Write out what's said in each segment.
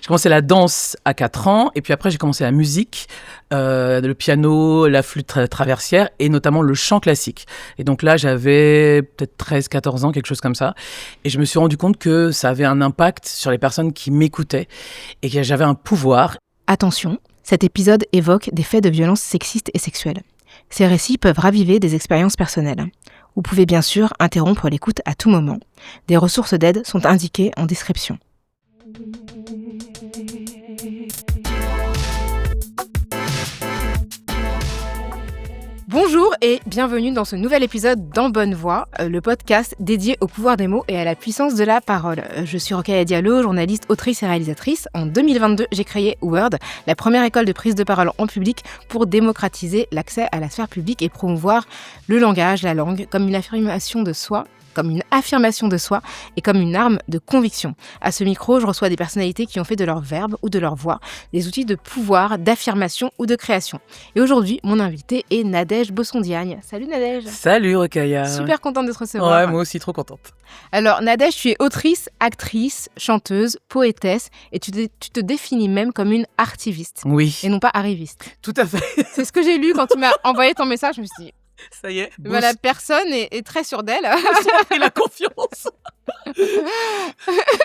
J'ai commencé la danse à 4 ans, et puis après j'ai commencé la musique, le piano, la flûte traversière, et notamment le chant classique. Et donc là, j'avais peut-être 13-14 ans, quelque chose comme ça. Et je me suis rendu compte que ça avait un impact sur les personnes qui m'écoutaient, et que j'avais un pouvoir. Attention, cet épisode évoque des faits de violence sexistes et sexuelles. Ces récits peuvent raviver des expériences personnelles. Vous pouvez bien sûr interrompre l'écoute à tout moment. Des ressources d'aide sont indiquées en description. Bonjour et bienvenue dans ce nouvel épisode d'En Bonne Voix, le podcast dédié au pouvoir des mots et à la puissance de la parole. Je suis Rokhaya Diallo, journaliste, autrice et réalisatrice. En 2022, j'ai créé Word, la première école de prise de parole en public pour démocratiser l'accès à la sphère publique et promouvoir le langage, la langue, comme une affirmation de soi et comme une arme de conviction. À ce micro, je reçois des personnalités qui ont fait de leur verbe ou de leur voix des outils de pouvoir, d'affirmation ou de création. Et aujourd'hui, mon invité est Nadège Bossondiagne. Salut Nadège. Salut Rokhaya. Super contente de te recevoir. Ouais, moi aussi, trop contente. Alors Nadège, tu es autrice, actrice, chanteuse, poétesse et tu te définis même comme une artiviste. Oui. Et non pas arriviste. Tout à fait. C'est ce que j'ai lu quand tu m'as envoyé ton message, je me suis dit... Ça y est. La personne est très sûre d'elle. J'ai pris la confiance.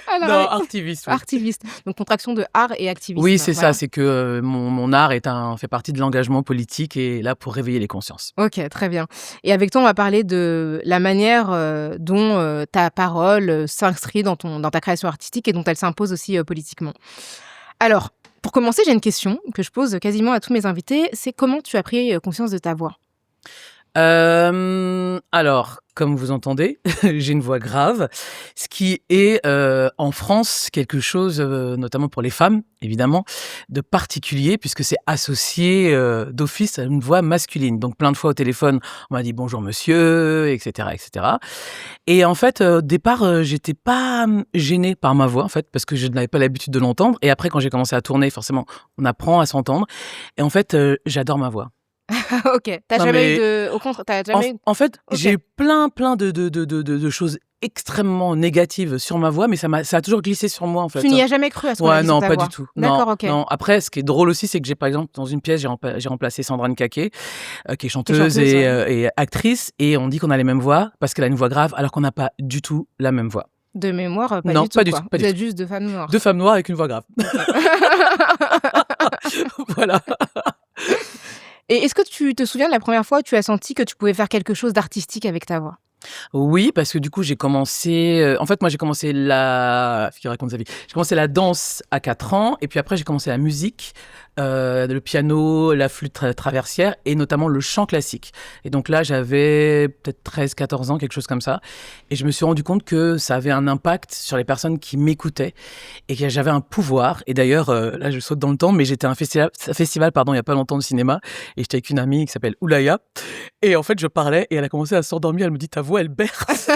Alors, non, artiviste. Oui. Artiviste. Donc contraction de art et activisme. Oui, c'est ça. C'est que mon art fait partie de l'engagement politique et là pour réveiller les consciences. Ok, très bien. Et avec toi, on va parler de la manière dont ta parole s'inscrit dans ta création artistique et dont elle s'impose aussi politiquement. Alors, pour commencer, j'ai une question que je pose quasiment à tous mes invités. C'est comment tu as pris conscience de ta voix ? Alors, comme vous entendez, j'ai une voix grave, ce qui est en France quelque chose, notamment pour les femmes, évidemment, de particulier, puisque c'est associé d'office à une voix masculine. Donc plein de fois au téléphone, on m'a dit bonjour monsieur, etc., etc. Et en fait, au départ, j'étais pas gênée par ma voix, en fait, parce que je n'avais pas l'habitude de l'entendre. Et après, quand j'ai commencé à tourner, forcément, on apprend à s'entendre. Et en fait, j'adore ma voix. Ok, t'as jamais eu de... Au contre, t'as jamais... En fait, okay. J'ai eu plein de choses extrêmement négatives sur ma voix, mais ça a toujours glissé sur moi, en fait. Tu n'y as jamais cru à ce qu'on a dit sur ta voix ? Non, pas du tout. D'accord, ok. Non. Après, ce qui est drôle aussi, c'est que j'ai, par exemple, dans une pièce, j'ai remplacé Sandrine Caquet, qui est chanteuse et actrice, et on dit qu'on a les mêmes voix, parce qu'elle a une voix grave, alors qu'on n'a pas du tout la même voix. De mémoire, pas non, du tout, pas du quoi. tout. Vous êtes juste deux femmes noires. Deux femmes noires avec une voix grave. Voilà. Et est-ce que tu te souviens de la première fois où tu as senti que tu pouvais faire quelque chose d'artistique avec ta voix ? Oui, parce que du coup, j'ai commencé... en fait, moi, j'ai commencé la danse à 4 ans, et puis après, j'ai commencé la musique, le piano, la flûte traversière, et notamment le chant classique. Et donc là, j'avais peut-être 13-14 ans, quelque chose comme ça. Et je me suis rendu compte que ça avait un impact sur les personnes qui m'écoutaient, et que j'avais un pouvoir. Et d'ailleurs, là, je saute dans le temps, mais j'étais à un festival, il n'y a pas longtemps, de cinéma, et j'étais avec une amie qui s'appelle Oulaya. Et en fait, je parlais, et elle a commencé à s'endormir. Elle me dit, ta voix, elle berce.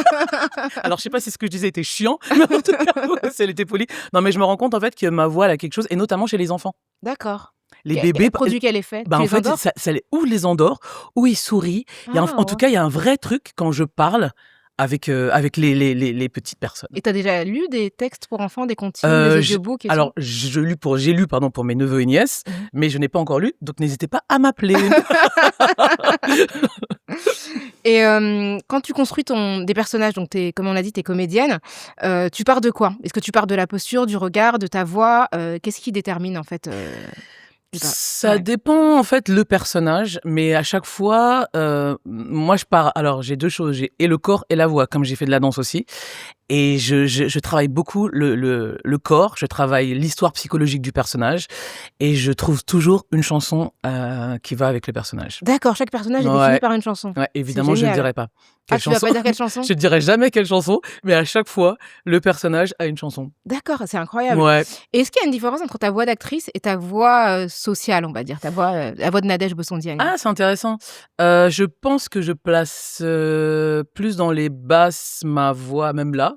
Alors, je sais pas si ce que je disais était chiant, mais en tout cas, si elle était polie. Non, mais je me rends compte, en fait, que ma voix, elle a quelque chose, et notamment chez les enfants. D'accord. Les bébés... produit quel effet ? En fait, ça ou les endort, ou ils sourient. En tout cas, il y a un vrai truc quand je parle avec les petites personnes. Et t'as déjà lu des textes pour enfants, des comptines, des audiobooks et alors, j'ai lu pour mes neveux et nièces, mais je n'ai pas encore lu, donc n'hésitez pas à m'appeler. Et quand tu construis des personnages, donc comme on l'a dit, t'es comédienne, tu pars de quoi ? Est-ce que tu pars de la posture, du regard, de ta voix ? Qu'est-ce qui détermine en fait Ça dépend en fait le personnage, mais à chaque fois, moi je pars. Alors j'ai deux choses, j'ai et le corps et la voix, comme j'ai fait de la danse aussi. Et je travaille beaucoup le corps, je travaille l'histoire psychologique du personnage, et je trouve toujours une chanson qui va avec le personnage. D'accord, chaque personnage est défini par une chanson. Ouais, évidemment, je ne dirai pas. Tu vas pas dire quelle chanson ? Je ne dirai jamais quelle chanson, mais à chaque fois, le personnage a une chanson. D'accord, c'est incroyable. Ouais. Et est-ce qu'il y a une différence entre ta voix d'actrice et ta voix sociale, on va dire, la voix de Nadège Bossondiagne ? Ah, c'est intéressant. Je pense que je place plus dans les basses ma voix, même là,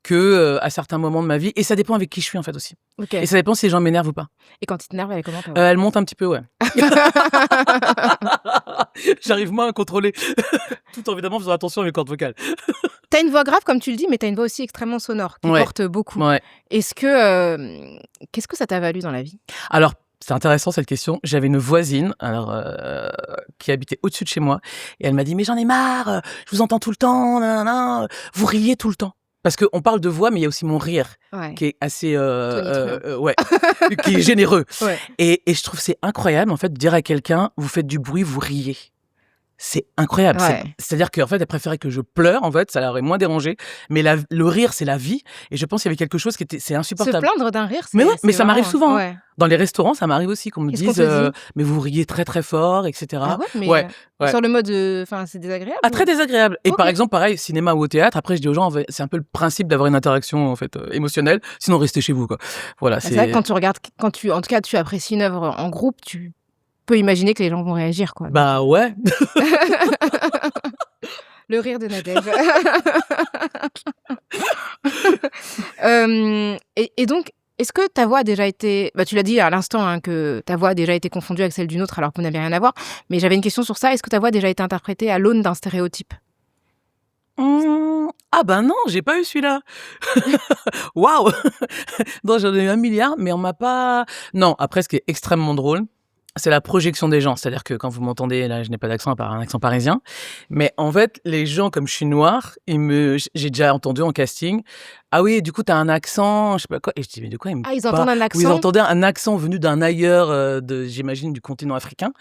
que à certains moments de ma vie. Et ça dépend avec qui je suis, en fait, aussi. Okay. Et ça dépend si les gens m'énervent ou pas. Et quand ils t'énervent, elle est comment ta voix ? Elle monte un petit peu, ouais. J'arrive moins à contrôler. Tout en évidemment faisant attention à mes cordes vocales. T'as une voix grave, comme tu le dis, mais t'as une voix aussi extrêmement sonore, qui porte beaucoup. Ouais. Qu'est-ce que ça t'a valu dans la vie ? Alors, c'est intéressant cette question. J'avais une voisine qui habitait au-dessus de chez moi et elle m'a dit « Mais j'en ai marre, je vous entends tout le temps, nanana, vous riez tout le temps. » Parce qu'on parle de voix, mais il y a aussi mon rire qui est assez... qui est généreux. Ouais. Et je trouve c'est incroyable, en fait, de dire à quelqu'un « Vous faites du bruit, vous riez ». C'est incroyable. Ouais. C'est-à-dire qu'en fait, elle préférait que je pleure, en fait, ça l'aurait moins dérangé. Mais le rire, c'est la vie. Et je pense qu'il y avait quelque chose c'est insupportable. Se plaindre d'un rire, mais ça m'arrive souvent. Ouais. Dans les restaurants, ça m'arrive aussi qu'on me Qu'est-ce dise qu'on te dit mais vous riez très très fort, etc. Ah ouais, mais ouais. sur le mode, c'est désagréable. Ah, très désagréable. Et Ok. par exemple, pareil, cinéma ou au théâtre, après, je dis aux gens, c'est un peu le principe d'avoir une interaction en fait émotionnelle. Sinon, restez chez vous, quoi. Voilà. C'est vrai que quand tu regardes, en tout cas, tu apprécies une œuvre en groupe, tu peux imaginer que les gens vont réagir, quoi. Bah ouais. Le rire de Nadège. Et donc, est-ce que ta voix a déjà été... tu l'as dit à l'instant hein, que ta voix a déjà été confondue avec celle d'une autre alors qu'on n'avait rien à voir. Mais j'avais une question sur ça. Est-ce que ta voix a déjà été interprétée à l'aune d'un stéréotype ? Ah ben non, j'ai pas eu celui-là. Waouh. Non, j'en ai eu 1 milliard, mais on m'a pas... Non, après, ce qui est extrêmement drôle, c'est la projection des gens. C'est-à-dire que quand vous m'entendez, là, je n'ai pas d'accent à part un accent parisien. Mais en fait, les gens, comme je suis noire, j'ai déjà entendu en casting, ah oui, du coup, t'as un accent, je sais pas quoi. Et je dis, mais de quoi ils me ils entendent un accent. Oui, ils entendaient un accent venu d'un ailleurs, j'imagine, du continent africain.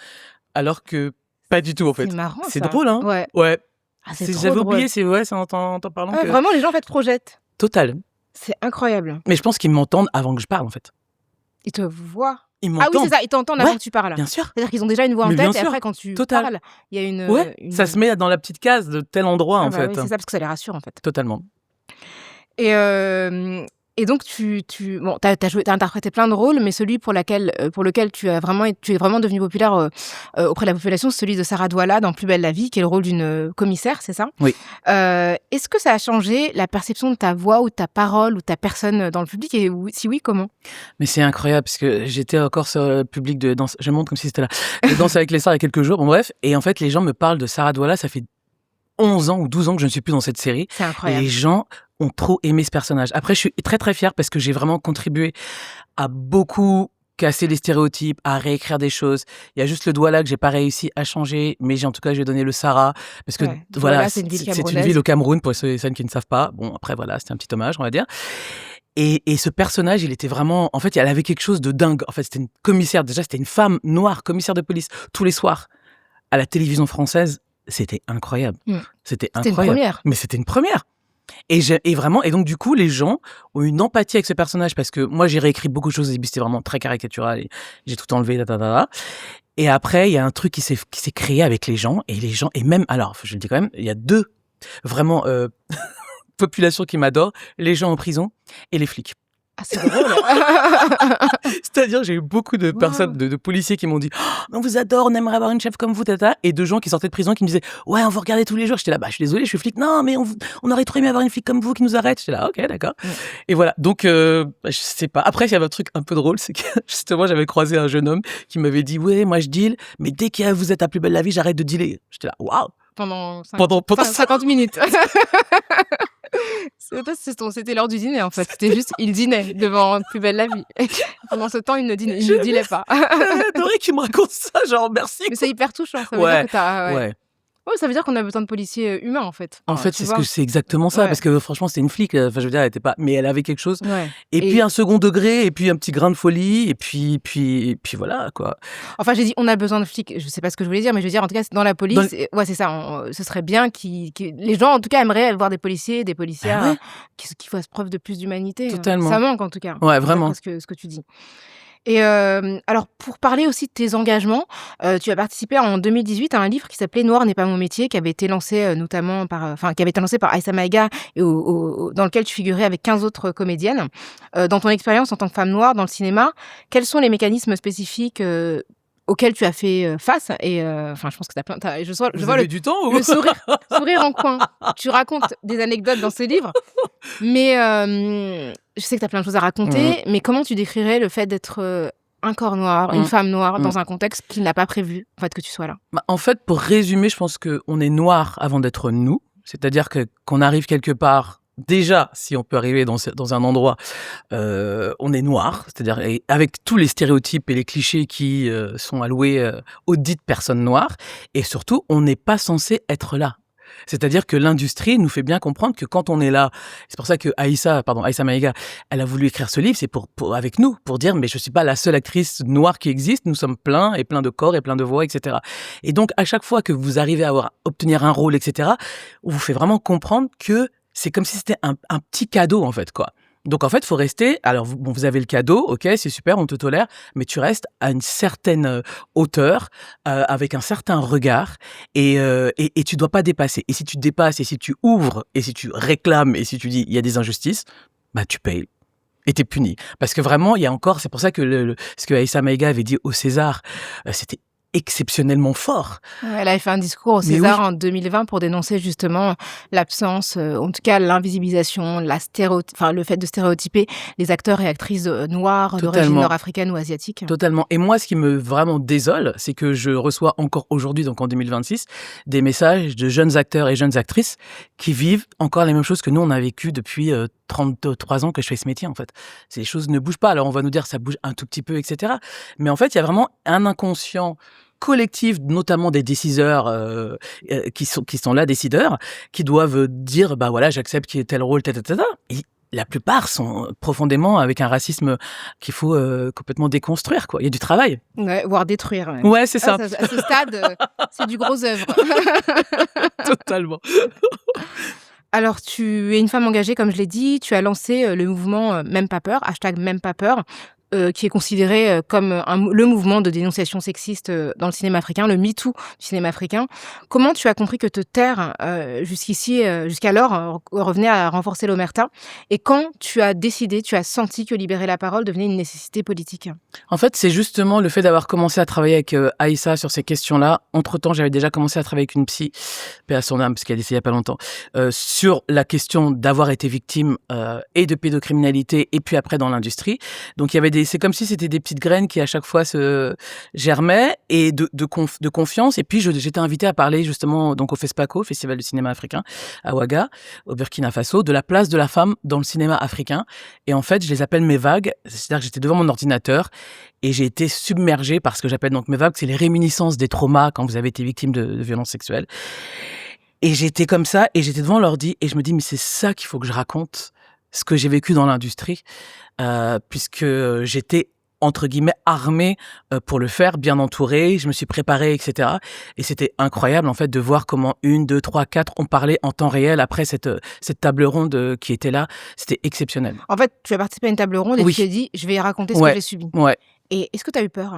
Alors que pas du tout, en fait. C'est marrant, C'est ça. drôle, hein ? Ouais. Ah, c'est trop J'avais drôle. oublié, c'est en t'en parlant. Ah, vraiment, les gens, en fait, projettent. Total. C'est incroyable. Mais je pense qu'ils m'entendent avant que je parle, en fait. Ils te voient. Ils m'entendent. Ah oui, c'est ça, ils t'entendent avant que tu parles. Bien sûr. C'est-à-dire qu'ils ont déjà une voix en Mais tête bien et sûr. après, quand tu Total. parles, il y a une... Ça se met dans la petite case de tel endroit, en fait. Oui, c'est ça, parce que ça les rassure, en fait. Totalement. Et donc, t'as interprété plein de rôles, mais celui pour lequel tu es vraiment devenu populaire auprès de la population, c'est celui de Sarah Douala dans Plus belle la vie, qui est le rôle d'une commissaire, c'est ça ? Oui. Est-ce que ça a changé la perception de ta voix ou de ta parole ou de ta personne dans le public ? Et si oui, comment ? Mais c'est incroyable, parce que j'étais encore sur le public de danse, je montre comme si c'était là, de Danse avec les stars il y a quelques jours, bon bref, et en fait, les gens me parlent de Sarah Douala, ça fait 11 ans ou 12 ans que je ne suis plus dans cette série. C'est incroyable. Et les gens ont trop aimé ce personnage. Après, je suis très très fière parce que j'ai vraiment contribué à beaucoup casser les stéréotypes, à réécrire des choses. Il y a juste le Douala que j'ai pas réussi à changer, mais en tout cas, j'ai donné le Sarah parce que voilà, c'est une une ville au Cameroun pour ceux qui ne savent pas. Bon, après voilà, c'était un petit hommage, on va dire. Et ce personnage, il était vraiment... En fait, elle avait quelque chose de dingue. En fait, c'était une commissaire. Déjà, c'était une femme noire, commissaire de police, tous les soirs. À la télévision française, c'était incroyable. C'était incroyable. Une première. Mais c'était une première. Et vraiment, et donc du coup, les gens ont une empathie avec ce personnage parce que moi, j'ai réécrit beaucoup de choses au début, c'était vraiment très caricatural et j'ai tout enlevé, Et après, il y a un truc qui s'est créé avec les gens, et même, alors, je le dis quand même, il y a 2 vraiment populations qui m'adorent, les gens en prison et les flics. Ah, c'est drôle. C'est-à-dire, j'ai eu beaucoup de personnes, de policiers qui m'ont dit « On vous adore, on aimerait avoir une chef comme vous, tata », et de gens qui sortaient de prison qui me disaient « Ouais, on vous regardait tous les jours ». J'étais là « Bah, je suis désolée, je suis flic. Non, mais on aurait trop aimé avoir une flic comme vous qui nous arrête ». J'étais là « Ok, d'accord ». Et voilà, donc, je sais pas. Après, il y avait un truc un peu drôle, c'est que justement, j'avais croisé un jeune homme qui m'avait dit « Ouais, moi, je deal, mais dès que vous êtes à Plus belle la vie, j'arrête de dealer ». J'étais là « Waouh ». Pendant 50 minutes. C'était l'heure du dîner, en fait. C'était juste, il dînait devant Plus belle la vie. Pendant ce temps, il ne dealait pas. J'adorais qu'il me raconte ça, genre merci. Mais c'est hyper touchant. Ça veut dire que t'as... Ouais. Ouais, ça veut dire qu'on a besoin de policiers humains, en fait. En fait, c'est exactement ça, parce que franchement, c'était une flic. Enfin, je veux dire, elle était pas, mais elle avait quelque chose. Ouais. Et puis un second degré, et puis un petit grain de folie, et puis voilà, quoi. Enfin, j'ai dit, on a besoin de flics. Je sais pas ce que je voulais dire, mais je veux dire, en tout cas, dans la police, ouais, c'est ça. Ce serait bien les gens, en tout cas, aimeraient voir des policiers, des policières qui fassent preuve de plus d'humanité. Totalement. Ça manque, en tout cas. Ouais, vraiment. Ce que tu dis. Et alors, pour parler aussi de tes engagements, tu as participé en 2018 à un livre qui s'appelait « Noir n'est pas mon métier », qui avait été lancé notamment par Aïssa Maïga, et dans lequel tu figurais avec 15 autres comédiennes. Dans ton expérience en tant que femme noire dans le cinéma, quels sont les mécanismes spécifiques auxquels tu as fait face? Et je pense que je vois du temps ou... le sourire en coin. Tu racontes des anecdotes dans ce livre, mais je sais que tu as plein de choses à raconter, mais comment tu décrirais le fait d'être un corps noir, une femme noire, dans un contexte qui n'a pas prévu en fait, que tu sois là? En fait, pour résumer, je pense qu'on est noir avant d'être nous. C'est-à-dire qu'on arrive quelque part. Déjà, si on peut arriver dans un endroit, on est noir, c'est-à-dire avec tous les stéréotypes et les clichés qui sont alloués aux dites personnes noires, et surtout, on n'est pas censé être là. C'est-à-dire que l'industrie nous fait bien comprendre que quand on est là, c'est pour ça que Aïssa Maïga, elle a voulu écrire ce livre, c'est pour avec nous, pour dire mais je suis pas la seule actrice noire qui existe, nous sommes plein de corps et plein de voix, etc. Et donc à chaque fois que vous arrivez à obtenir un rôle, etc., on vous fait vraiment comprendre que c'est comme si c'était un petit cadeau, en fait, quoi. Donc, en fait, il faut rester... Alors, vous avez le cadeau, ok, c'est super, on te tolère, mais tu restes à une certaine hauteur, avec un certain regard, et tu dois pas dépasser. Et si tu dépasses, et si tu ouvres, et si tu réclames, et si tu dis, il y a des injustices, bah, tu payes. Et t'es puni. Parce que vraiment, il y a encore... C'est pour ça que ce que Aïssa Maïga avait dit au César, c'était exceptionnellement fort. Elle avait fait un discours au César en 2020 pour dénoncer justement l'absence, en tout cas l'invisibilisation, le fait de stéréotyper les acteurs et actrices noirs d'origine nord-africaine ou asiatique. Totalement. Et moi, ce qui me vraiment désole, c'est que je reçois encore aujourd'hui, donc en 2026, des messages de jeunes acteurs et jeunes actrices qui vivent encore les mêmes choses que nous, on a vécu depuis 33 ans que je fais ce métier, en fait. Ces choses ne bougent pas. Alors, on va nous dire ça bouge un tout petit peu, etc. Mais en fait, il y a vraiment un inconscient collectif, notamment des décideurs qui sont là, décideurs, qui doivent dire, bah voilà, j'accepte qu'il y ait tel rôle, et la plupart sont profondément avec un racisme qu'il faut complètement déconstruire, quoi. Il y a du travail. Ouais, voire détruire. Même. Ouais, c'est ça. À ce stade, c'est du gros œuvre. Totalement. Alors, tu es une femme engagée, comme je l'ai dit. Tu as lancé le mouvement Même pas peur, #MêmePasPeur, qui est considéré comme le mouvement de dénonciation sexiste dans le cinéma africain, le MeToo du cinéma africain. Comment tu as compris que te taire jusqu'alors revenait à renforcer l'omerta? Et quand tu as senti que libérer la parole devenait une nécessité politique? En fait, c'est justement le fait d'avoir commencé à travailler avec Aïssa sur ces questions-là. Entre-temps, j'avais déjà commencé à travailler avec une psy, paix à son âme, parce qu'elle est décédée il n'y a pas longtemps, sur la question d'avoir été victime et de pédocriminalité, et puis après dans l'industrie. Donc, il y avait c'est comme si c'était des petites graines qui à chaque fois se germaient, et de confiance. Et puis j'étais invitée à parler justement donc au FESPACO, Festival du cinéma africain à Ouaga, au Burkina Faso, de la place de la femme dans le cinéma africain. Et en fait, je les appelle mes vagues. C'est-à-dire que j'étais devant mon ordinateur et j'ai été submergée par ce que j'appelle donc mes vagues, c'est les réminiscences des traumas quand vous avez été victime de violences sexuelles. Et j'étais comme ça, et j'étais devant l'ordi, et je me dis mais c'est ça qu'il faut que je raconte, ce que j'ai vécu dans l'industrie, puisque j'étais entre guillemets armée pour le faire, bien entourée, je me suis préparée, etc. Et c'était incroyable en fait de voir comment 1, 2, 3, 4 on parlait en temps réel après cette table ronde qui était là. C'était exceptionnel. En fait, tu as participé à une table ronde et tu t'es dit je vais raconter ce que j'ai subi. Ouais. Et est-ce que tu as eu peur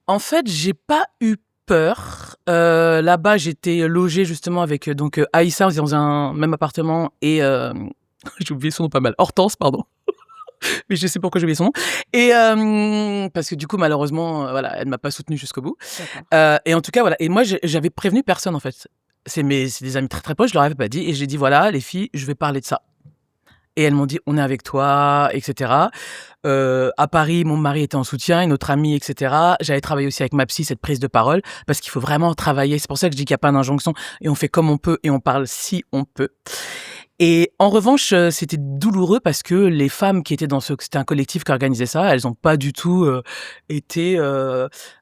En fait, j'ai pas eu peur. Là-bas, j'étais logée justement avec donc Aïssa dans un même appartement, et j'ai oublié son nom pas mal. Hortense, pardon. Mais je sais pourquoi j'ai oublié son nom. Et parce que du coup, malheureusement, voilà, elle m'a pas soutenue jusqu'au bout. Et en tout cas, voilà. Et moi, j'avais prévenu personne, en fait. C'est des amis très très proches, je leur avais pas dit. Et j'ai dit, voilà, les filles, je vais parler de ça. Et elles m'ont dit, on est avec toi, etc. À Paris, mon mari était en soutien, une autre amie, etc. J'avais travaillé aussi avec ma psy, cette prise de parole, parce qu'il faut vraiment travailler. C'est pour ça que je dis qu'il n'y a pas d'injonction, et on fait comme on peut, et on parle si on peut. Et en revanche, c'était douloureux parce que les femmes qui étaient c'était un collectif qui organisait ça, elles n'ont pas du tout été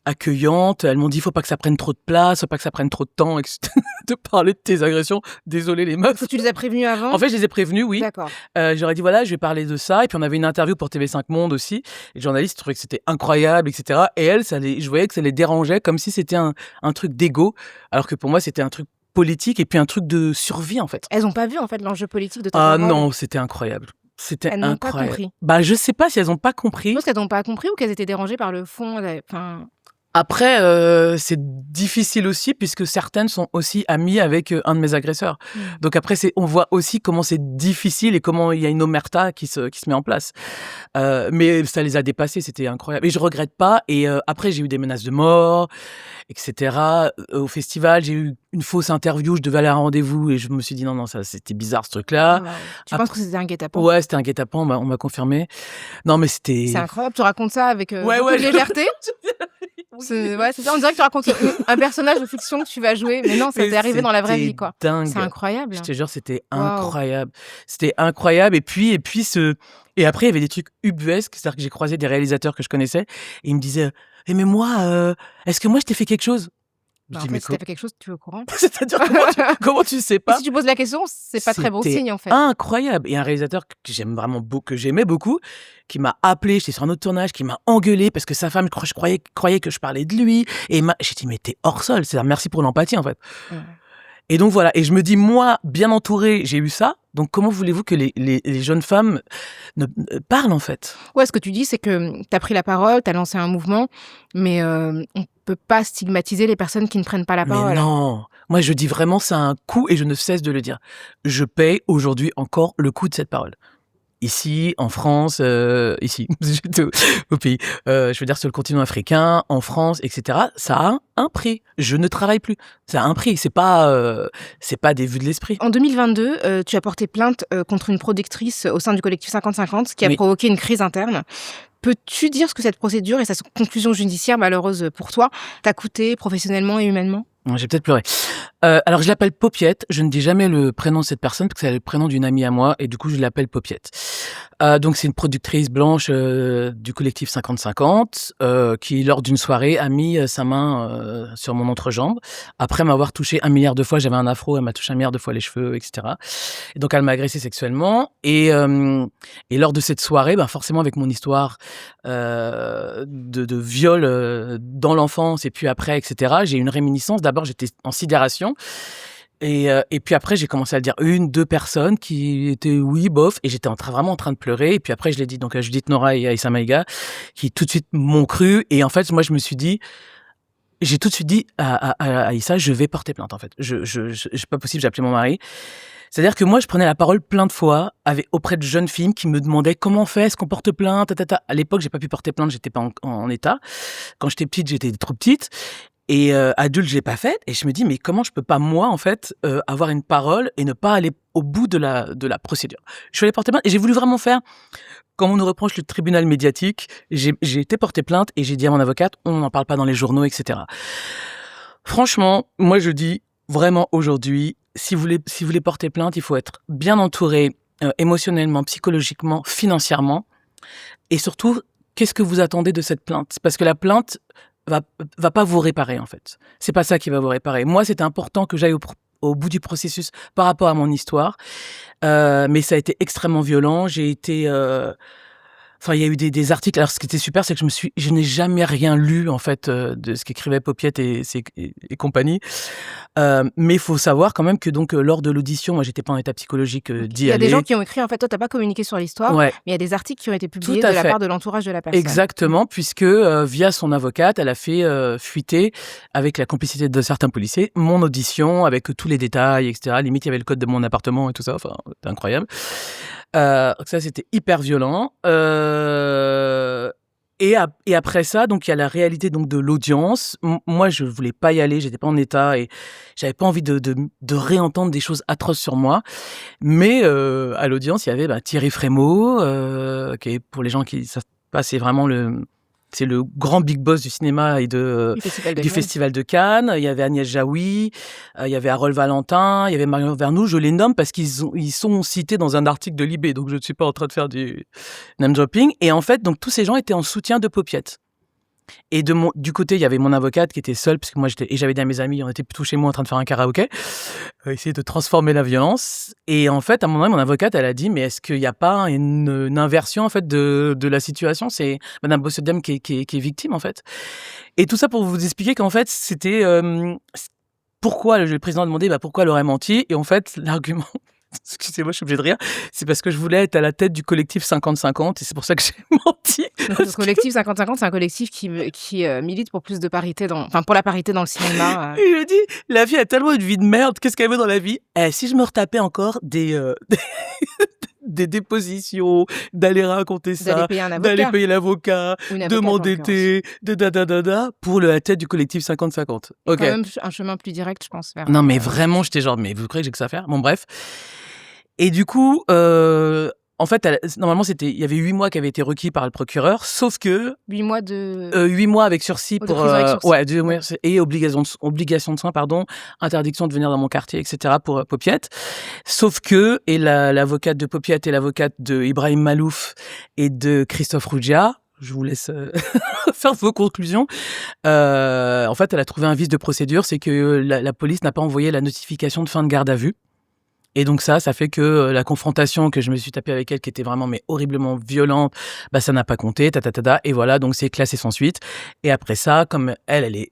accueillantes. Elles m'ont dit, faut pas que ça prenne trop de place, faut pas que ça prenne trop de temps, etc. de parler de tes agressions. Désolée les meufs. Tu les as prévenues avant? En fait, je les ai prévenues, oui. D'accord. J'aurais dit, voilà, je vais parler de ça. Et puis on avait une interview pour TV5 Monde aussi. Et le journaliste trouvait que c'était incroyable, etc. Et elles, je voyais que ça les dérangeait, comme si c'était un truc d'égo, alors que pour moi, c'était un truc politique et puis un truc de survie, en fait. Elles n'ont pas vu, en fait, l'enjeu politique de ta parole. Ah non, c'était incroyable. C'était elles incroyable. N'ont pas compris. Bah, je sais pas si elles n'ont pas compris. Je pense qu'elles n'ont pas compris ou qu'elles étaient dérangées par le fond. Après, c'est difficile aussi puisque certaines sont aussi amies avec un de mes agresseurs. Donc après, on voit aussi comment c'est difficile et comment il y a une omerta qui se met en place. Mais ça les a dépassés, c'était incroyable. Et je regrette pas. Et après, j'ai eu des menaces de mort, etc. Au festival, j'ai eu une fausse interview. Je devais aller à un rendez-vous et je me suis dit non, ça c'était bizarre ce truc-là. Tu penses que c'était un guet-apens? Ouais, c'était un guet-apens. On m'a confirmé. Non, mais c'était. C'est incroyable. Tu racontes ça avec beaucoup de légèreté. Ouais, c'est ça. On dirait que tu racontes un personnage de fiction que tu vas jouer, mais non, ça t'est arrivé dans la vraie vie, quoi. Dingue. C'est incroyable. Je te jure, c'était Waouh. incroyable. C'était incroyable. Et après, il y avait des trucs ubuesques. C'est-à-dire que j'ai croisé des réalisateurs que je connaissais et ils me disaient, mais moi, est-ce que moi je t'ai fait quelque chose? Je Bah, dis, en mais fait, si t'as fait quelque chose, tu es au courant. c'est-à-dire comment tu sais Et pas? si tu poses la question, c'est pas très bon C'était signe, en fait. incroyable. Et un réalisateur que j'aime vraiment beaucoup, que j'aimais beaucoup, qui m'a appelé, j'étais sur un autre tournage, qui m'a engueulé parce que sa femme, je croyait que je parlais de lui. Et j'ai dit, mais t'es hors sol. C'est-à-dire, merci pour l'empathie, en fait. Ouais. Et donc voilà, et je me dis, moi, bien entourée, j'ai eu ça. Donc comment voulez-vous que les jeunes femmes ne parlent, en fait? Ouais, ce que tu dis, c'est que tu as pris la parole, tu as lancé un mouvement, mais on peut pas stigmatiser les personnes qui ne prennent pas la Mais parole. non, moi je dis vraiment, ça a un coût et je ne cesse de le dire. Je paye aujourd'hui encore le coût de cette parole. Ici, en France, ici, j'étais au pays, je veux dire sur le continent africain, en France, etc. Ça a un prix. Je ne travaille plus. Ça a un prix. C'est pas des vues de l'esprit. En 2022, tu as porté plainte contre une productrice au sein du collectif 50-50, ce qui a Oui. provoqué une crise interne. Peux-tu dire ce que cette procédure et sa conclusion judiciaire malheureuse pour toi t'a coûté professionnellement et humainement? J'ai peut-être pleuré. Alors je l'appelle Paupiette. Je ne dis jamais le prénom de cette personne parce que c'est le prénom d'une amie à moi et du coup je l'appelle Paupiette. Donc c'est une productrice blanche du collectif 50-50 qui lors d'une soirée a mis sa main sur mon entrejambe après m'avoir touché 1 milliard de fois. J'avais un afro, elle m'a touché 1 milliard de fois les cheveux, etc. Et donc elle m'a agressé sexuellement et lors de cette soirée, forcément avec mon histoire de viol dans l'enfance et puis après, etc. J'ai eu une réminiscence. D'abord, j'étais en sidération. Et puis après, j'ai commencé à le dire 1-2 personnes qui étaient oui, bof, et j'étais vraiment en train de pleurer. Et puis après, je l'ai dit donc à Judith Nora et à Issa Maïga, qui tout de suite m'ont cru. Et en fait, moi, j'ai tout de suite dit à Issa, je vais porter plainte, en fait. C'est pas possible, j'ai appelé mon mari. C'est-à-dire que moi, je prenais la parole plein de fois auprès de jeunes filles qui me demandaient comment on fait, est-ce qu'on porte plainte, À l'époque, j'ai pas pu porter plainte, j'étais pas en état. Quand j'étais petite, j'étais trop petite. Et adulte, je l'ai pas faite. Et je me dis, mais comment je peux pas, moi, en fait, avoir une parole et ne pas aller au bout de la procédure? Je suis allée porter plainte et j'ai voulu vraiment faire, comme on nous reproche le tribunal médiatique, j'ai été porter plainte et j'ai dit à mon avocate, on n'en parle pas dans les journaux, etc. Franchement, moi, je dis vraiment aujourd'hui, si vous voulez porter plainte, il faut être bien entouré émotionnellement, psychologiquement, financièrement. Et surtout, qu'est-ce que vous attendez de cette plainte? Parce que la plainte va pas vous réparer, en fait. C'est pas ça qui va vous réparer. Moi, c'était important que j'aille au bout du processus par rapport à mon histoire. Mais ça a été extrêmement violent. J'ai été... Enfin, il y a eu des articles. Alors, ce qui était super, c'est que je n'ai jamais rien lu, en fait, de ce qu'écrivait Paupiette et compagnie. Mais il faut savoir quand même que donc, lors de l'audition, moi, j'étais pas en état psychologique d'y Il y a aller. des gens qui ont écrit, en fait, toi, t'as pas communiqué sur l'histoire, Ouais. mais il y a des articles qui ont été publiés Tout à de la fait. part de l'entourage de la personne. Exactement, puisque via son avocate, elle a fait fuiter, avec la complicité de certains policiers, mon audition avec tous les détails, etc. Limite, il y avait le code de mon appartement et tout ça. Enfin, c'était incroyable. Donc ça, c'était hyper violent. Et après ça, donc il y a la réalité donc de l'audience. Moi, je voulais pas y aller, j'étais pas en état et j'avais pas envie de réentendre des choses atroces sur moi. Mais à l'audience, il y avait Thierry Frémaux, qui est, pour les gens qui savent pas, c'est vraiment c'est le grand big boss du cinéma et du Festival de Cannes. Il y avait Agnès Jaoui, il y avait Harold Valentin, il y avait Marion Vernou. Je les nomme parce ils sont cités dans un article de Libé, donc je ne suis pas en train de faire du name dropping. Et en fait, donc tous ces gens étaient en soutien de Paupiette. Et du côté, il y avait mon avocate qui était seule, parce que moi, j'avais dit à mes amis, on était plutôt chez moi en train de faire un karaoké, essayer de transformer la violence. Et en fait, à un moment donné, mon avocate, elle a dit, mais est-ce qu'il n'y a pas une inversion, en fait, de la situation? C'est Madame Bossediam qui est victime, en fait. Et tout ça pour vous expliquer qu'en fait, c'était... pourquoi le président a demandé pourquoi elle aurait menti. Et en fait, l'argument... Excusez-moi, je suis obligée de rire. C'est parce que je voulais être à la tête du collectif 50-50 et c'est pour ça que j'ai menti. Donc, le collectif 50-50, c'est un collectif qui milite pour plus de parité pour la parité dans le cinéma. Et je dis, la vie a tellement une vie de merde. Qu'est-ce qu'elle veut dans la vie? Si je me retapais encore des dépositions, d'aller raconter ça, d'aller payer l'avocat, de m'endetter, pour la tête du collectif 50-50. Okay. Quand même un chemin plus direct, je pense. Vers non, mais vraiment, j'étais genre, mais vous croyez que j'ai que ça à faire? Bon, bref. Et du coup, en fait, normalement, il y avait 8 mois qui avaient été requis par le procureur, sauf que 8 mois de 8 mois avec sursis de pour prison avec sursis. ouais, et obligation de soins, pardon, interdiction de venir dans mon quartier, etc. pour Popiette. Sauf que l'avocate de Popiette et l'avocate de Ibrahim Malouf et de Christophe Rougia, je vous laisse faire vos conclusions. En fait, elle a trouvé un vice de procédure, c'est que la police n'a pas envoyé la notification de fin de garde à vue. Et donc ça fait que la confrontation que je me suis tapée avec elle, qui était vraiment mais horriblement violente, ça n'a pas compté, et voilà, donc c'est classé sans suite. Et après ça, comme elle est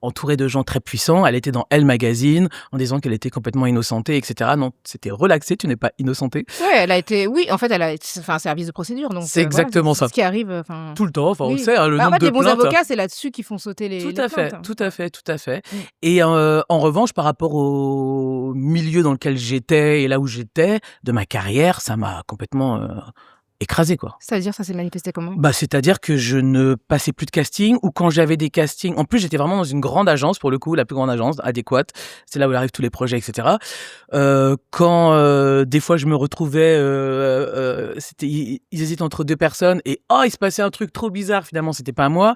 entourée de gens très puissants, elle était dans Elle Magazine en disant qu'elle était complètement innocentée, etc. Non, c'était relaxé, tu n'es pas innocentée. Ouais, elle a été, oui, en fait, elle a, enfin, service de procédure, donc c'est exactement ça. Ce qui arrive, enfin. Tout le temps, enfin, Oui. on sait, hein, le En nombre fait, de les bons plaintes. avocats, c'est là-dessus qu'ils font sauter les Tout à fait, plaintes. tout à fait. Et en revanche, par rapport au milieu dans lequel j'étais et là où j'étais de ma carrière, ça m'a complètement écrasé, quoi. C'est-à-dire, ça s'est manifesté comment ? C'est-à-dire que je ne passais plus de casting, ou quand j'avais des castings, en plus j'étais vraiment dans une grande agence, pour le coup, la plus grande agence, adéquate, c'est là où arrivent tous les projets, etc. Quand des fois je me retrouvais, ils hésitaient entre 2 personnes, et il se passait un truc trop bizarre, finalement c'était pas moi,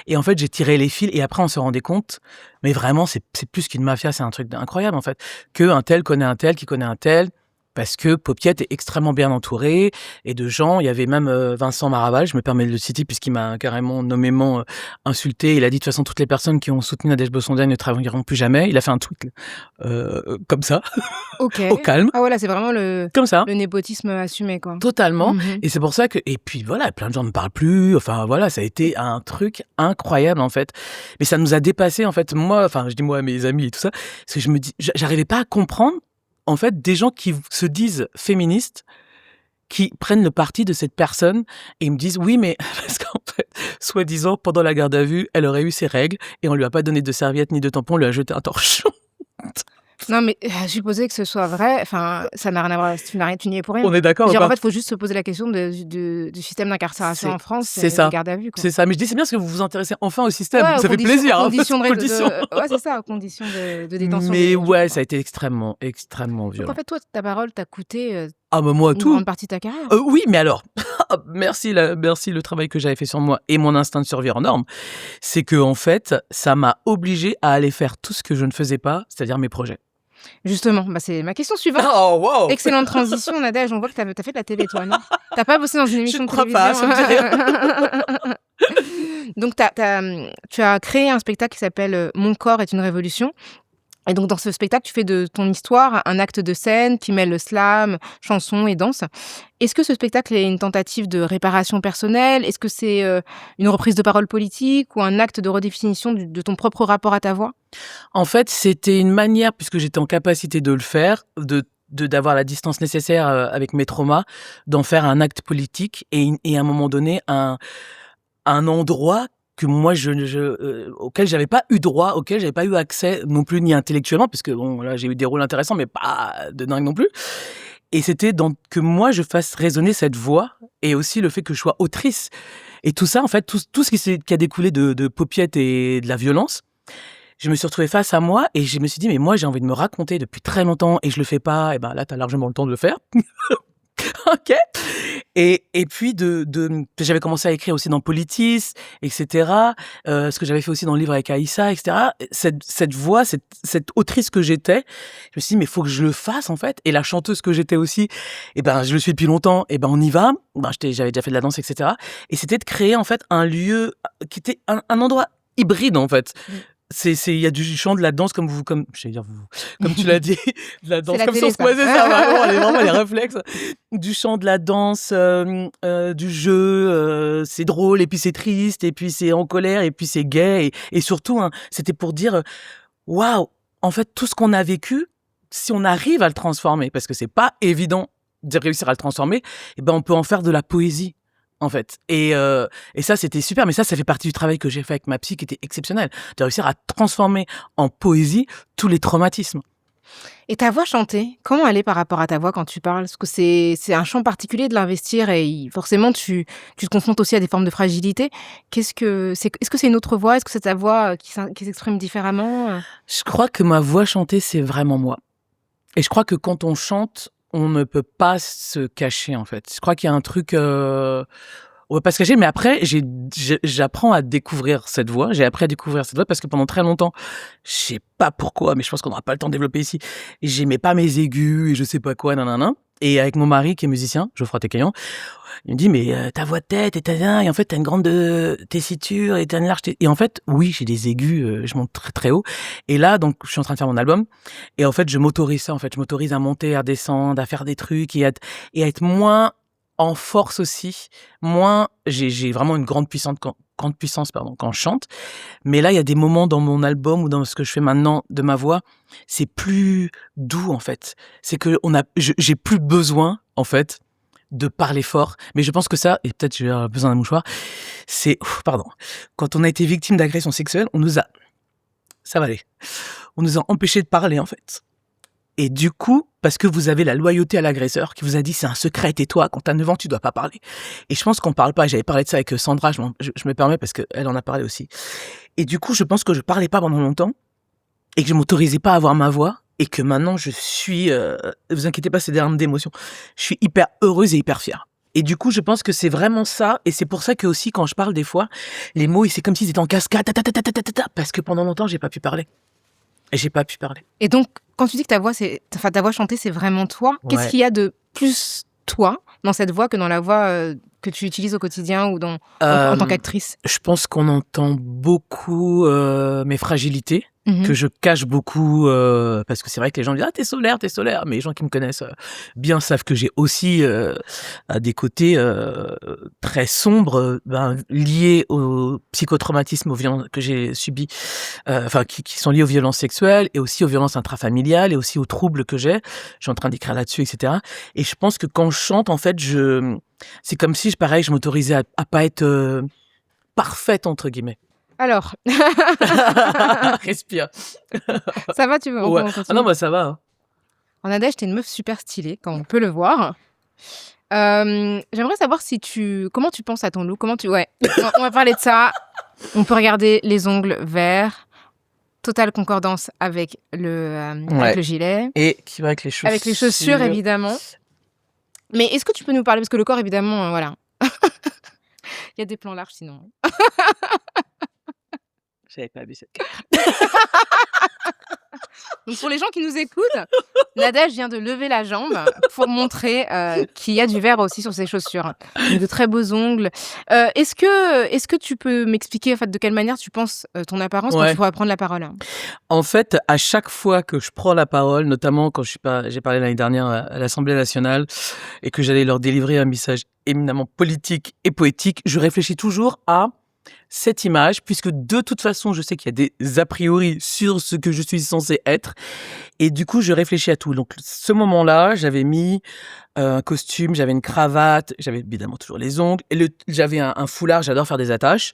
et en fait j'ai tiré les fils, et après on se rendait compte, mais vraiment c'est plus qu'une mafia, c'est un truc incroyable en fait, qu'un tel connaît un tel, qui connaît un tel, parce que Popiette est extrêmement bien entourée et de gens. Il y avait même Vincent Maraval, je me permets de le citer puisqu'il m'a carrément nommément insulté. Il a dit de toute façon toutes les personnes qui ont soutenu Nadège Bossondiagne ne travailleront plus jamais. Il a fait un tweet comme ça, Ok. au calme. Ah voilà, c'est vraiment Comme ça. le népotisme assumé, quoi. Totalement. Et c'est pour ça que, et puis voilà, plein de gens ne parlent plus. Enfin voilà, ça a été un truc incroyable en fait. Mais ça nous a dépassé en fait. Moi, enfin je dis moi à mes amis et tout ça, parce que je me dis, j'arrivais pas à comprendre en fait des gens qui se disent féministes, qui prennent le parti de cette personne et ils me disent oui, mais parce qu'en fait, soi-disant, pendant la garde à vue, elle aurait eu ses règles et on lui a pas donné de serviette ni de tampon, on lui a jeté un torchon. Non, mais supposer que ce soit vrai, enfin, ça n'a rien à voir, tu n'y es pour rien. On est d'accord ou En pas ? fait, il faut juste se poser la question du système d'incarcération en France, c'est ça. de garde à vue, quoi. C'est ça, mais je dis c'est bien parce que vous vous intéressez enfin au système, Ouais, ça fait plaisir. Conditions de conditions. ouais, c'est ça, conditions de détention. Mais ouais, ça a été extrêmement violent. Donc en fait, toi, ta parole t'a coûté moi une tout. grande partie de ta carrière. Oui, mais alors, merci le travail que j'avais fait sur moi et mon instinct de survie en norme, c'est que en fait, ça m'a obligée à aller faire tout ce que je ne faisais pas, c'est-à-dire mes projets. Justement, c'est ma question suivante. Oh, wow. Excellente transition, Nadège. On voit que t'as fait de la télé, toi, non ? T'as pas bossé dans une émission de télévision ? Je ne crois pas, ça me dit rien. Donc, tu as créé un spectacle qui s'appelle Mon corps est une révolution. Et donc, dans ce spectacle, tu fais de ton histoire un acte de scène qui mêle slam, chanson et danse. Est-ce que ce spectacle est une tentative de réparation personnelle ? Est-ce que c'est une reprise de parole politique ou un acte de redéfinition de ton propre rapport à ta voix ? En fait, c'était une manière, puisque j'étais en capacité de le faire, d'avoir la distance nécessaire avec mes traumas, d'en faire un acte politique et à un moment donné, un endroit que moi auquel j'avais pas eu droit, auquel j'avais pas eu accès non plus, ni intellectuellement, parce que bon, là j'ai eu des rôles intéressants, mais pas de dingue non plus. Et c'était que moi je fasse résonner cette voix, et aussi le fait que je sois autrice. Et tout ça, en fait, tout ce qui a découlé de Popiette et de la violence, je me suis retrouvée face à moi, et je me suis dit, mais moi j'ai envie de me raconter depuis très longtemps, et je le fais pas, et ben là t'as largement le temps de le faire. Ok. Et puis j'avais commencé à écrire aussi dans Politis, etc. Ce que j'avais fait aussi dans le livre avec Aïssa, etc. Cette voix, cette autrice que j'étais, je me suis dit mais faut que je le fasse en fait. Et la chanteuse que j'étais aussi, je le suis depuis longtemps. On y va. J'avais déjà fait de la danse, etc. Et c'était de créer en fait un lieu qui était un endroit hybride en fait. Il y a du chant, de la danse, comme tu l'as dit, de la danse, comme si on se posait ça, vraiment les réflexes, du chant, de la danse, du jeu, c'est drôle, et puis c'est triste, et puis c'est en colère, et puis c'est gai, et surtout, c'était pour dire, waouh, en fait, tout ce qu'on a vécu, si on arrive à le transformer, parce que c'est pas évident de réussir à le transformer, on peut en faire de la poésie. En fait. Et ça, c'était super. Mais ça fait partie du travail que j'ai fait avec ma psy qui était exceptionnel. De réussir à transformer en poésie tous les traumatismes. Et ta voix chantée, comment elle est par rapport à ta voix quand tu parles ? Parce que c'est un champ particulier de l'investir et forcément, tu te confrontes aussi à des formes de fragilité. Est-ce que c'est une autre voix ? Est-ce que c'est ta voix qui s'exprime différemment ? Je crois que ma voix chantée, c'est vraiment moi. Et je crois que quand on chante, on ne peut pas se cacher, en fait. Je crois qu'il y a un truc... on va pas se cacher, mais après, j'apprends à découvrir cette voix. J'ai appris à découvrir cette voix parce que pendant très longtemps, je sais pas pourquoi, mais je pense qu'on n'aura pas le temps de développer ici. J'aimais pas mes aigus et je sais pas quoi, nanana. Et avec mon mari qui est musicien, Geoffroy Tecaillon, il me dit mais ta voix de tête et en fait t'as une grande tessiture et t'as une large et en fait oui j'ai des aigus, je monte très très haut. Et là donc je suis en train de faire mon album et en fait je m'autorise ça, en fait je m'autorise à monter, à descendre, à faire des trucs et à être moins en force aussi, moins j'ai vraiment une grande puissance quand je chante. Mais là, il y a des moments dans mon album ou dans ce que je fais maintenant de ma voix, c'est plus doux en fait. C'est que j'ai plus besoin en fait de parler fort. Mais je pense que ça, et peut-être j'ai besoin d'un mouchoir, c'est pardon. Quand on a été victime d'agression sexuelle, ça va aller. On nous a empêchés de parler en fait. Et du coup, parce que vous avez la loyauté à l'agresseur qui vous a dit c'est un secret, tais-toi, quand t'as 9 ans, tu dois pas parler. Et je pense qu'on parle pas. J'avais parlé de ça avec Sandra, je me permets parce qu'elle en a parlé aussi. Et du coup, je pense que je parlais pas pendant longtemps et que je m'autorisais pas à avoir ma voix et que maintenant je suis, vous inquiétez pas, c'est des larmes d'émotion. Je suis hyper heureuse et hyper fière. Et du coup, je pense que c'est vraiment ça. Et c'est pour ça que aussi, quand je parle des fois, les mots, c'est comme s'ils étaient en cascade, parce que pendant longtemps, j'ai pas pu parler. Et donc, quand tu dis que ta voix chantée, c'est vraiment toi, qu'est-ce qu'il y a de plus toi dans cette voix que dans la voix que tu utilises au quotidien ou en tant qu'actrice? Je pense qu'on entend beaucoup mes fragilités, que je cache beaucoup, parce que c'est vrai que les gens disent « Ah, t'es solaire », mais les gens qui me connaissent bien savent que j'ai aussi des côtés très sombres, liés au psychotraumatisme, aux violences que j'ai subies, qui sont liés aux violences sexuelles et aussi aux violences intrafamiliales et aussi aux troubles que j'ai. Je suis en train d'écrire là-dessus, etc. Et je pense que quand je chante, en fait, c'est comme si, pareil, je m'autorisais à pas être parfaite, entre guillemets. Alors. Respire. Ça va, tu veux? Ouais. Ah non, ça va. Hein. En Nadège, t'es une meuf super stylée, comme on peut le voir. J'aimerais savoir comment tu penses à ton look. Ouais, on va parler de ça. On peut regarder les ongles verts. Totale concordance avec le gilet. Et qui va avec les chaussures. Avec les chaussures, évidemment. Mais est-ce que tu peux nous parler, parce que le corps, évidemment, voilà. Il y a des plans larges, sinon. J'avais pas vu cette carte. Donc pour les gens qui nous écoutent, Nadège vient de lever la jambe pour montrer qu'il y a du vert aussi sur ses chaussures. Donc de très beaux ongles. Est-ce que tu peux m'expliquer en fait, de quelle manière tu penses ton apparence quand tu pourras prendre la parole? En fait, à chaque fois que je prends la parole, notamment quand j'ai parlé l'année dernière à l'Assemblée nationale et que j'allais leur délivrer un message éminemment politique et poétique, je réfléchis toujours à cette image, puisque de toute façon, je sais qu'il y a des a priori sur ce que je suis censée être. Et du coup, je réfléchis à tout. Donc, ce moment-là, j'avais mis un costume, j'avais une cravate, j'avais évidemment toujours les ongles, et j'avais un foulard, j'adore faire des attaches.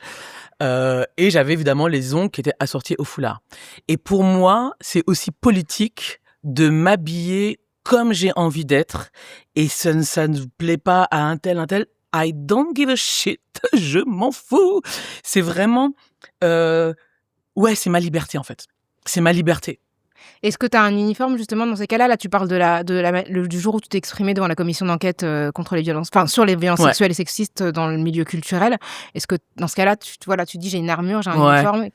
Et j'avais évidemment les ongles qui étaient assortis au foulard. Et pour moi, c'est aussi politique de m'habiller comme j'ai envie d'être. Et ça ne plaît pas à un tel. I don't give a shit, je m'en fous. C'est vraiment, c'est ma liberté en fait. C'est ma liberté. Est-ce que tu as un uniforme justement dans ces cas-là? Là, tu parles du jour où tu t'es exprimé devant la commission d'enquête contre les violences, sur les violences sexuelles et sexistes dans le milieu culturel. Est-ce que dans ce cas-là, tu dis j'ai une armure, j'ai un uniforme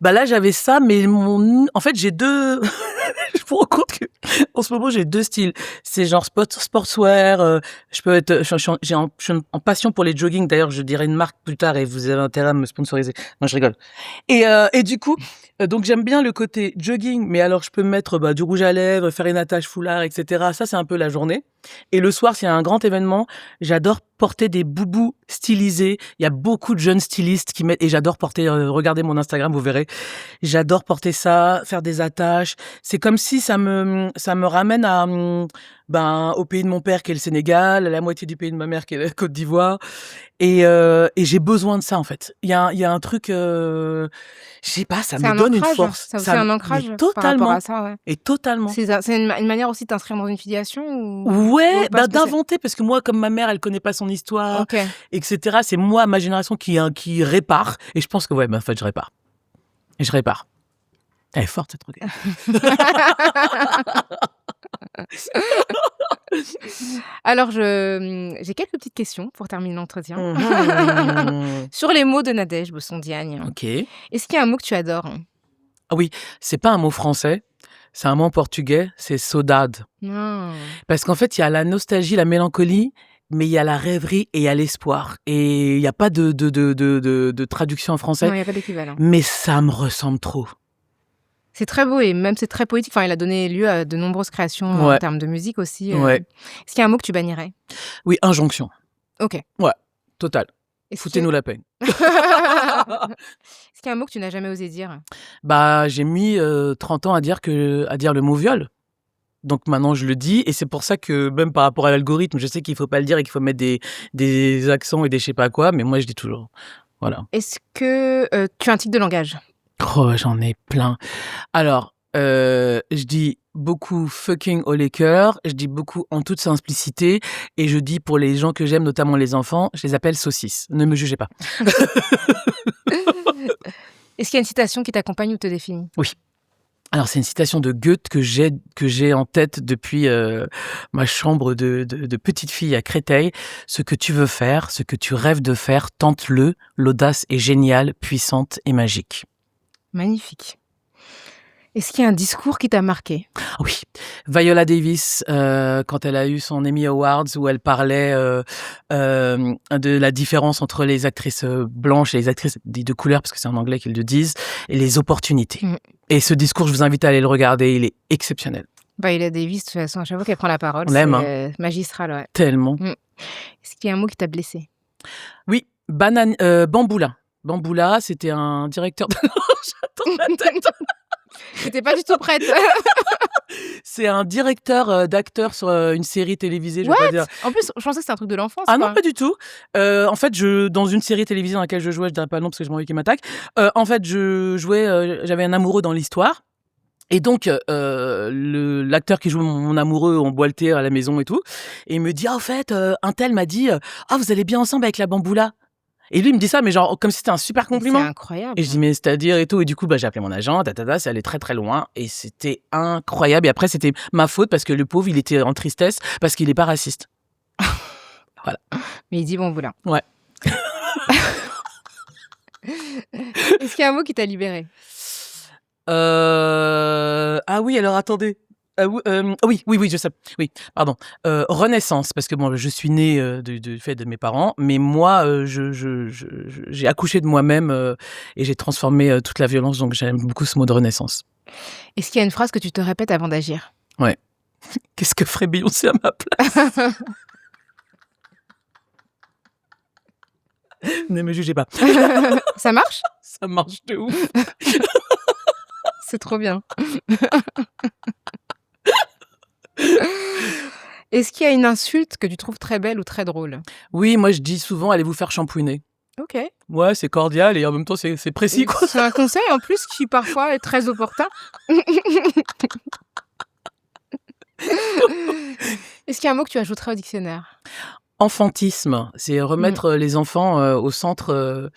Là, j'avais ça, mais en fait, j'ai deux. Je me rends compte que en ce moment, j'ai deux styles. C'est genre sportswear. Je suis en passion pour les jogging. D'ailleurs, je dirai une marque plus tard et vous avez intérêt à me sponsoriser. Non, je rigole. Et du coup, donc j'aime bien le côté jogging, mais alors je peux me mettre du rouge à lèvres, faire une attache foulard, etc. Ça, c'est un peu la journée. Et le soir, s'il y a un grand événement, j'adore porter des boubous stylisés. Il y a beaucoup de jeunes stylistes qui mettent, et j'adore porter, regardez mon Instagram, vous verrez. J'adore porter ça, faire des attaches. C'est comme si ça me ramène au pays de mon père qui est le Sénégal, à la moitié du pays de ma mère qui est la Côte d'Ivoire. Et j'ai besoin de ça, en fait. Il y a un truc, je sais pas, ça me donne une force. C'est aussi un ancrage par rapport à ça, ouais. Et totalement. C'est une manière aussi de t'inscrire dans une filiation Ouais, d'inventer, parce que moi, comme ma mère, elle connaît pas son histoire, etc. C'est moi, ma génération, qui répare. Et je pense que, en fait, je répare. Et je répare. Elle est forte, cette truc. Alors, j'ai quelques petites questions pour terminer l'entretien. Mhm. Sur les mots de Nadège Bossondiagne, Ok. est-ce qu'il y a un mot que tu adores? Ah oui, c'est pas un mot français, c'est un mot portugais, c'est saudade. Ah. Parce qu'en fait, il y a la nostalgie, la mélancolie, mais il y a la rêverie et il y a l'espoir. Et il n'y a pas de traduction en Non, français, il n'y a pas d'équivalent. mais ça me ressemble trop. C'est très beau et même c'est très poétique. Enfin, il a donné lieu à de nombreuses créations en Ouais, termes de musique aussi. ouais. Est-ce qu'il y a un mot que tu bannirais? Oui, injonction. Ok. Ouais, total. Est-ce Foutez-nous la peine. Est-ce qu'il y a un mot que tu n'as jamais osé dire? Bah, j'ai mis 30 ans à dire le mot viol. Donc maintenant, je le dis. Et c'est pour ça que même par rapport à l'algorithme, je sais qu'il faut pas le dire et qu'il faut mettre des accents et des je sais pas quoi. Mais moi, je dis toujours. Voilà. Est-ce que tu as un tic de langage? Oh, j'en ai plein. Alors, je dis beaucoup fucking au liqueur, je dis beaucoup en toute simplicité, et je dis pour les gens que j'aime, notamment les enfants, je les appelle saucisses. Ne me jugez pas. Est-ce qu'il y a une citation qui t'accompagne ou te définit? Oui. Alors, c'est une citation de Goethe que j'ai en tête depuis ma chambre de petite fille à Créteil. Ce que tu veux faire, ce que tu rêves de faire, tente-le. L'audace est géniale, puissante et magique. Magnifique. Est-ce qu'il y a un discours qui t'a marqué? Oui, Viola Davis, quand elle a eu son Emmy Awards, où elle parlait de la différence entre les actrices blanches et les actrices dites de couleur, parce que c'est en anglais qu'ils le disent, et les opportunités. Et ce discours, je vous invite à aller le regarder, il est exceptionnel. Viola Davis, de toute façon, à chaque fois qu'elle prend la parole, On l'aime, c'est magistral. Ouais. Tellement. Est-ce qu'il y a un mot qui t'a blessé? Oui, Bamboula. Bamboula, c'était un directeur de... J'attends la tête. J'étais pas du tout prête. C'est un directeur d'acteur sur une série télévisée, je vais pas dire. En plus, je pensais que c'était un truc de l'enfance. Ah quoi. non, pas du tout. En fait, dans une série télévisée dans laquelle je jouais, je dirais pas le nom parce que j'ai envie qu'il m'attaque. En fait, je jouais, j'avais un amoureux dans l'histoire. Et donc, l'acteur qui joue mon amoureux, on boit le thé à la maison et tout. Et il me dit, en fait, un tel m'a dit, vous allez bien ensemble avec la Bamboula. Et lui, il me dit ça, mais genre, comme si c'était un super compliment. C'est incroyable. Et je dis, mais c'est-à-dire et tout. Et du coup, j'ai appelé mon agent, c'est allé très très loin. Et c'était incroyable. Et après, c'était ma faute parce que le pauvre, il était en tristesse parce qu'il est pas raciste. Voilà. Mais il dit Bamboula. Ouais. Est-ce qu'il y a un mot qui t'a libéré? Ah oui, alors attendez. Oui, je sais. Oui, pardon. Renaissance, parce que bon, je suis née du fait de mes parents, mais moi, j'ai accouché de moi-même et j'ai transformé toute la violence, donc j'aime beaucoup ce mot de renaissance. Est-ce qu'il y a une phrase que tu te répètes avant d'agir? Ouais. Qu'est-ce que ferait Beyoncé à ma place? Ne me jugez pas. Ça marche? Ça marche de ouf. C'est trop bien. Est-ce qu'il y a une insulte que tu trouves très belle ou très drôle? Oui, moi je dis souvent, allez vous faire shampouiner. Ok. Ouais, c'est cordial et en même temps c'est précis, quoi. C'est un conseil en plus qui parfois est très opportun. Est-ce qu'il y a un mot que tu ajouterais au dictionnaire? Enfantisme, c'est remettre les enfants au centre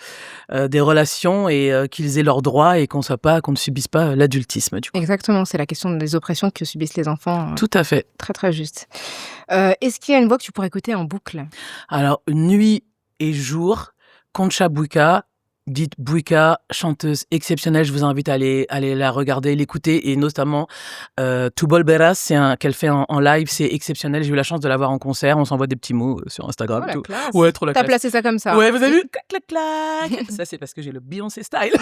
des relations et qu'ils aient leurs droits et qu'on ne subisse pas l'adultisme, du coup. Exactement, c'est la question des oppressions que subissent les enfants. Tout à fait. Très très juste. Est-ce qu'il y a une voix que tu pourrais écouter en boucle? Alors, nuit et jour, Concha Bouika, dite Bouika, chanteuse exceptionnelle, je vous invite à aller la regarder, l'écouter, et notamment Tu Bolberas, qu'elle fait en live, c'est exceptionnel, j'ai eu la chance de la voir en concert, on s'envoie des petits mots sur Instagram. Oh, la tout. classe. Ouais, trop la T'as classe. placé ça comme ça. Ouais, vous avez vu? Clac, clac, clac. Ça, c'est parce que j'ai le Beyoncé style.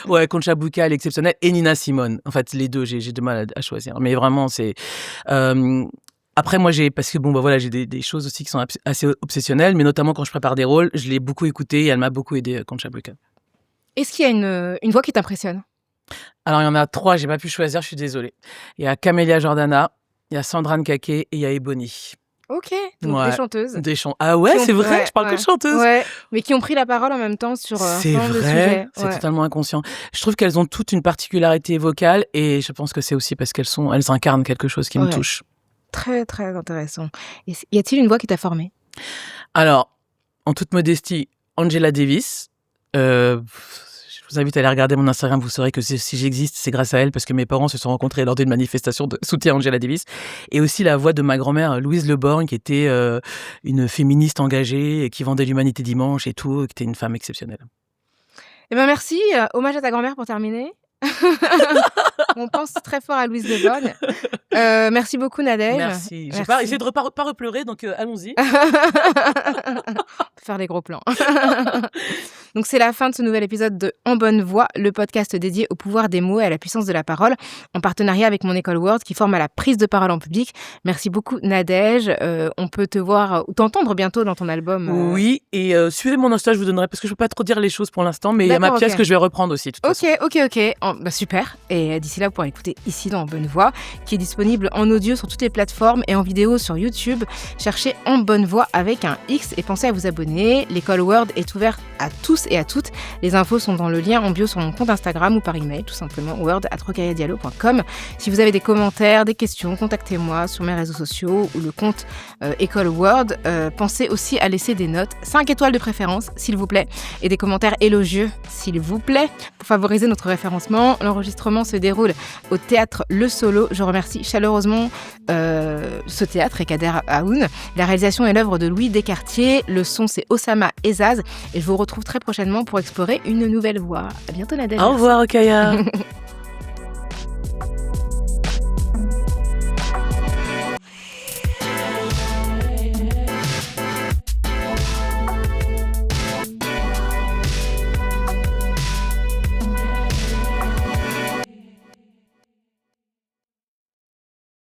Ouais, Concha Bouika, elle est exceptionnelle, et Nina Simone. En fait, les deux, j'ai du mal à choisir, mais vraiment, c'est... Après, moi, parce que j'ai des choses aussi qui sont assez obsessionnelles, mais notamment quand je prépare des rôles, je l'ai beaucoup écoutée et elle m'a beaucoup aidée, Concha Bouika. Est-ce qu'il y a une voix qui t'impressionne? Alors, il y en a 3, j'ai pas pu choisir, je suis désolée. Il y a Camélia Jordana, il y a Sandra Nkake et il y a Ebony. Ok, donc Ouais. des chanteuses. Ah ouais, c'est vrai, je parle que de chanteuses. Ouais, mais qui ont pris la parole en même temps sur C'est plein de vrai, sujets. c'est Ouais. totalement inconscient. Je trouve qu'elles ont toutes une particularité vocale et je pense que c'est aussi parce qu'elles incarnent quelque chose qui me touche. Très, très intéressant. Y a-t-il une voix qui t'a formée? Alors, en toute modestie, Angela Davis. Je vous vous invite à aller regarder mon Instagram. Vous saurez que si j'existe, c'est grâce à elle, parce que mes parents se sont rencontrés lors d'une manifestation de soutien à Angela Davis. Et aussi la voix de ma grand-mère, Louise Le Borgne, qui était une féministe engagée, et qui vendait l'Humanité Dimanche et tout, qui était une femme exceptionnelle. Eh ben merci. Hommage à ta grand-mère pour terminer. On pense très fort à Louise Le Borgne. Merci beaucoup, Nadège. Merci. J'ai pas essayé de pas repleurer, donc allons-y. Faire les gros plans. Donc c'est la fin de ce nouvel épisode de En Bonne Voix, le podcast dédié au pouvoir des mots et à la puissance de la parole, en partenariat avec mon école Word qui forme à la prise de parole en public. Merci beaucoup, Nadège. On peut te voir ou t'entendre bientôt dans ton album. Oui, et suivez mon Insta, je vous donnerai, parce que je peux pas trop dire les choses pour l'instant, mais il y a ma pièce que je vais reprendre aussi. Ok. Super. Et d'ici là, vous pourrez écouter ici dans En Bonne Voix, qui est disponible en audio sur toutes les plateformes et en vidéo sur YouTube. Cherchez En Bonne Voix avec un X et pensez à vous abonner. L'école Word est ouverte à tous et à toutes. Les infos sont dans le lien en bio sur mon compte Instagram ou par email, tout simplement word@rokayadiallo.com. Si vous avez des commentaires, des questions, contactez-moi sur mes réseaux sociaux ou le compte École Word. Pensez aussi à laisser des notes, 5 étoiles de préférence, s'il vous plaît, et des commentaires élogieux, s'il vous plaît, pour favoriser notre référencement. L'enregistrement se déroule au théâtre Le Solo. Je remercie chaleureusement ce théâtre et Kader Aoun. La réalisation est l'œuvre de Louis Descartier. Le son, c'est Osama Ezaz. Et je vous retrouve très prochainement pour explorer une nouvelle voie. À bientôt, Nadège. Au revoir, Okaya.